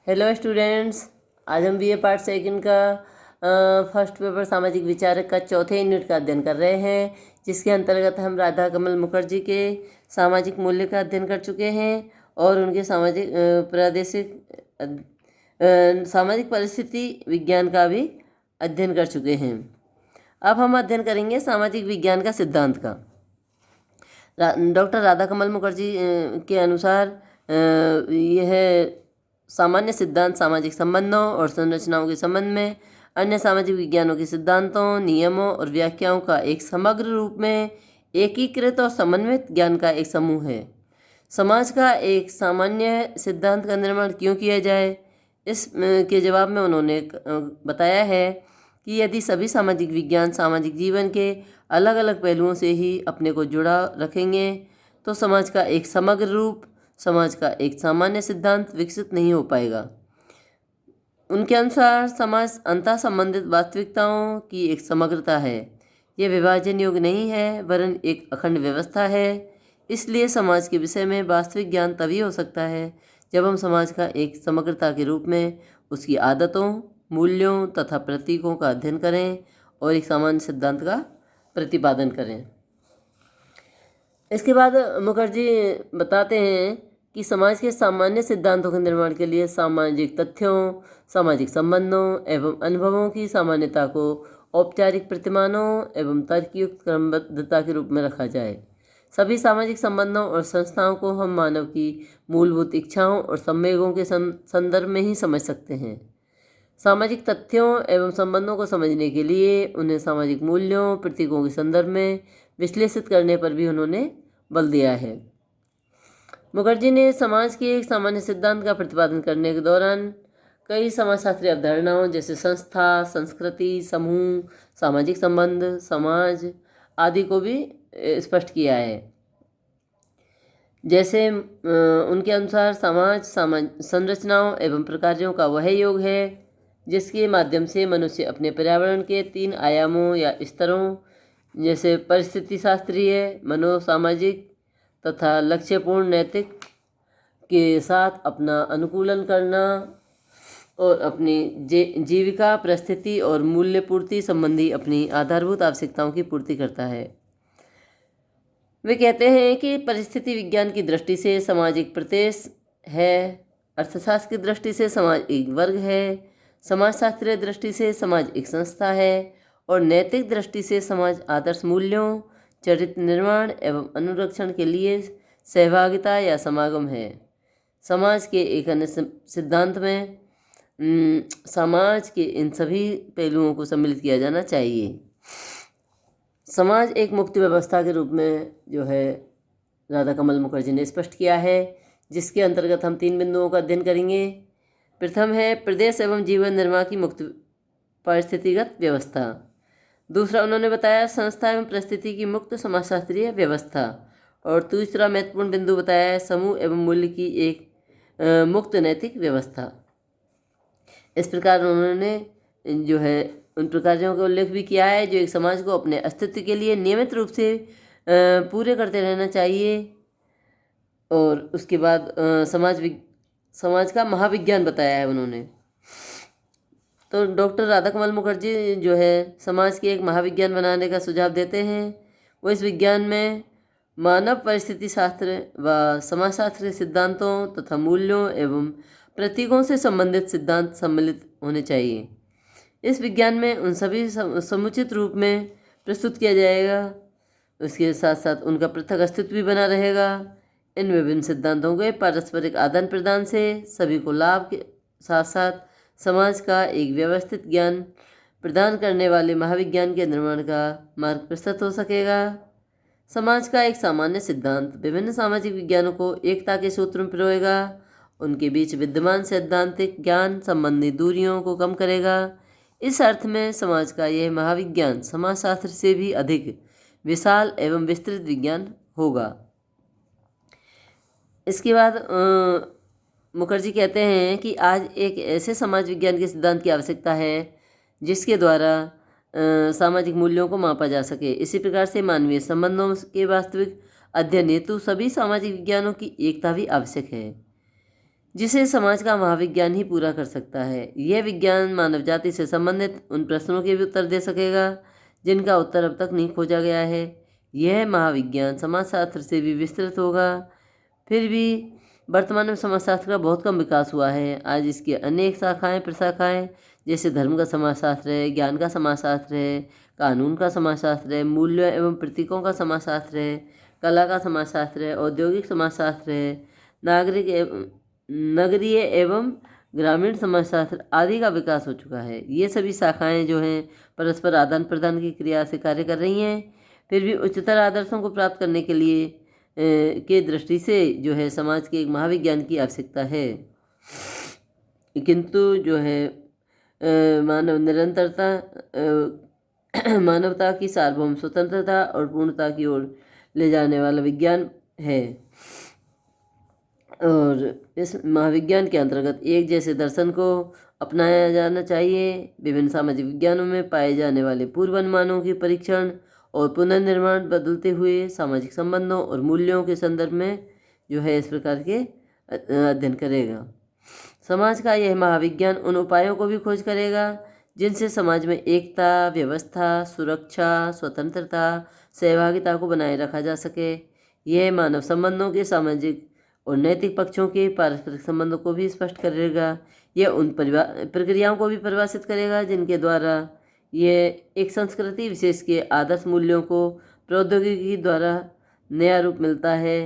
Hello students, आज हम BA part second का फर्स्ट पेपर सामाजिक विचारक का चौथे यूनिट का अध्ययन कर रहे हैं, जिसके अंतर्गत हम राधा कमल मुखर्जी के सामाजिक मूल्य का अध्ययन कर चुके हैं और उनके सामाजिक परिस्थिति विज्ञान का भी अध्ययन कर चुके हैं। अब हम अध्ययन करेंगे सामाजिक विज्ञान का सिद्धांत का। डॉक्टर राधा कमल मुखर्जी के अनुसार यह सामान्य सिद्धांत सामाजिक संबंधों और संरचनाओं के संबंध में अन्य सामाजिक विज्ञानों के सिद्धांतों, नियमों और व्याख्याओं का एक समग्र रूप में एकीकृत और समन्वित ज्ञान का एक समूह है। समाज का एक सामान्य सिद्धांत का निर्माण क्यों किया जाए, इस के जवाब में उन्होंने बताया है कि यदि सभी सामाजिक विज्ञान सामाजिक जीवन के अलग अलग पहलुओं से ही अपने को जुड़ा रखेंगे तो समाज का एक समग्र रूप, समाज का एक सामान्य सिद्धांत विकसित नहीं हो पाएगा। उनके अनुसार समाज अंतः संबंधित वास्तविकताओं की एक समग्रता है। यह विभाजन योग्य नहीं है, वरन एक अखंड व्यवस्था है। इसलिए समाज के विषय में वास्तविक ज्ञान तभी हो सकता है जब हम समाज का एक समग्रता के रूप में उसकी आदतों, मूल्यों तथा प्रतीकों का अध्ययन करें और एक सामान्य सिद्धांत का प्रतिपादन करें। इसके बाद मुखर्जी बताते हैं कि समाज के सामान्य सिद्धांतों के निर्माण के लिए सामाजिक तथ्यों, सामाजिक संबंधों एवं अनुभवों की सामान्यता को औपचारिक प्रतिमानों एवं तर्कयुक्त क्रमबद्धता के रूप में रखा जाए। सभी सामाजिक संबंधों और संस्थाओं को हम मानव की मूलभूत इच्छाओं और संवेगों के संदर्भ में ही समझ सकते हैं। सामाजिक तथ्यों एवं संबंधों को समझने के लिए उन्हें सामाजिक मूल्यों, प्रतीकों के संदर्भ में विश्लेषित करने पर भी उन्होंने बल दिया है। मुखर्जी ने समाज के एक सामान्य सिद्धांत का प्रतिपादन करने के दौरान कई समाजशास्त्रीय अवधारणाओं जैसे संस्था, संस्कृति, समूह, सामाजिक संबंध, समाज आदि को भी स्पष्ट किया है। जैसे उनके अनुसार समाज संरचनाओं एवं प्रकारों का वह योग है जिसके माध्यम से मनुष्य अपने पर्यावरण के 3 आयामों या स्तरों जैसे परिस्थिति शास्त्रीय, मनोसामाजिक तथा लक्ष्यपूर्ण नैतिक के साथ अपना अनुकूलन करना और अपनी जीविका, परिस्थिति और मूल्य पूर्ति संबंधी अपनी आधारभूत आवश्यकताओं की पूर्ति करता है। वे कहते हैं कि परिस्थिति विज्ञान की दृष्टि से समाज एक प्रदेश है, अर्थशास्त्र की दृष्टि से समाज एक वर्ग है, समाजशास्त्रीय दृष्टि से समाज एक संस्था है और नैतिक दृष्टि से समाज आदर्श मूल्यों, चरित्र निर्माण एवं अनुरक्षण के लिए सहभागिता या समागम है। समाज के एक अन्य सिद्धांत में समाज के इन सभी पहलुओं को सम्मिलित किया जाना चाहिए। समाज एक मुक्त व्यवस्था के रूप में जो है राधा कमल मुखर्जी ने स्पष्ट किया है, जिसके अंतर्गत हम 3 बिंदुओं का अध्ययन करेंगे। प्रथम है प्रदेश एवं जीवन निर्माण की मुक्त परिस्थितिगत व्यवस्था। दूसरा उन्होंने बताया संस्था एवं परिस्थिति की मुक्त समाजशास्त्रीय व्यवस्था। और तीसरा महत्वपूर्ण बिंदु बताया है समूह एवं मूल्य की एक मुक्त नैतिक व्यवस्था। इस प्रकार उन्होंने जो है उन प्रकारों का उल्लेख भी किया है जो एक समाज को अपने अस्तित्व के लिए नियमित रूप से पूरे करते रहना चाहिए। और उसके बाद समाज का महाविज्ञान बताया है उन्होंने। तो डॉक्टर राधा कमल मुखर्जी जो है समाज के एक महाविज्ञान बनाने का सुझाव देते हैं। वो इस विज्ञान में मानव परिस्थिति शास्त्र व समाजशास्त्र के सिद्धांतों तथा मूल्यों एवं प्रतीकों से संबंधित सिद्धांत सम्मिलित होने चाहिए। इस विज्ञान में उन सभी समुचित रूप में प्रस्तुत किया जाएगा। उसके साथ साथ उनका पृथक अस्तित्व भी बना रहेगा। इन विभिन्न सिद्धांतों के पारस्परिक आदान प्रदान से सभी को लाभ के साथ साथ समाज का एक व्यवस्थित ज्ञान प्रदान करने वाले महाविज्ञान के निर्माण का मार्ग प्रशस्त हो सकेगा। समाज का एक सामान्य सिद्धांत विभिन्न सामाजिक विज्ञानों को एकता के सूत्र में पिरोएगा, उनके बीच विद्यमान सैद्धांतिक ज्ञान संबंधी दूरियों को कम करेगा। इस अर्थ में समाज का यह महाविज्ञान समाजशास्त्र से भी अधिक विशाल एवं विस्तृत विज्ञान होगा। इसके बाद मुखर्जी कहते हैं कि आज एक ऐसे समाज विज्ञान के सिद्धांत की आवश्यकता है जिसके द्वारा सामाजिक मूल्यों को मापा जा सके। इसी प्रकार से मानवीय संबंधों के वास्तविक अध्ययन हेतु सभी सामाजिक विज्ञानों की एकता भी आवश्यक है। जिसे समाज का महाविज्ञान ही पूरा कर सकता है। यह विज्ञान मानव जाति से संबंधित उन प्रश्नों के भी उत्तर दे सकेगा जिनका उत्तर अब तक नहीं खोजा गया है। यह महाविज्ञान समाजशास्त्र से भी विस्तृत होगा। फिर भी वर्तमान में समाजशास्त्र का बहुत कम विकास हुआ है। आज इसकी अनेक शाखाएं प्रशाखाएं जैसे धर्म का समाजशास्त्र है, ज्ञान का समाजशास्त्र है, कानून का समाजशास्त्र है, मूल्यों एवं प्रतीकों का समाजशास्त्र है, कला का समाजशास्त्र है, औद्योगिक समाजशास्त्र है, नगरीय एवं ग्रामीण समाजशास्त्र आदि का विकास हो चुका है। ये सभी शाखाएं जो हैं परस्पर आदान प्रदान की क्रिया से कार्य कर रही हैं। फिर भी उच्चतर आदर्शों को प्राप्त करने के लिए के दृष्टि से जो है समाज के एक महाविज्ञान की आवश्यकता है। किंतु जो है मानव निरंतरता, मानवता की सार्वभौम स्वतंत्रता और पूर्णता की ओर ले जाने वाला विज्ञान है। और इस महाविज्ञान के अंतर्गत एक जैसे दर्शन को अपनाया जाना चाहिए। विभिन्न सामाजिक विज्ञानों में पाए जाने वाले पूर्वानुमानों की परीक्षण और पुनर्निर्माण बदलते हुए सामाजिक संबंधों और मूल्यों के संदर्भ में जो है इस प्रकार के अध्ययन करेगा। समाज का यह महाविज्ञान उन उपायों को भी खोज करेगा जिनसे समाज में एकता, व्यवस्था, सुरक्षा, स्वतंत्रता, सहभागिता को बनाए रखा जा सके। यह मानव संबंधों के सामाजिक और नैतिक पक्षों के पारस्परिक संबंधों को भी स्पष्ट करेगा। यह उन प्रक्रियाओं को भी परिभाषित करेगा जिनके द्वारा यह एक संस्कृति विशेष के आदर्श मूल्यों को प्रौद्योगिकी द्वारा नया रूप मिलता है।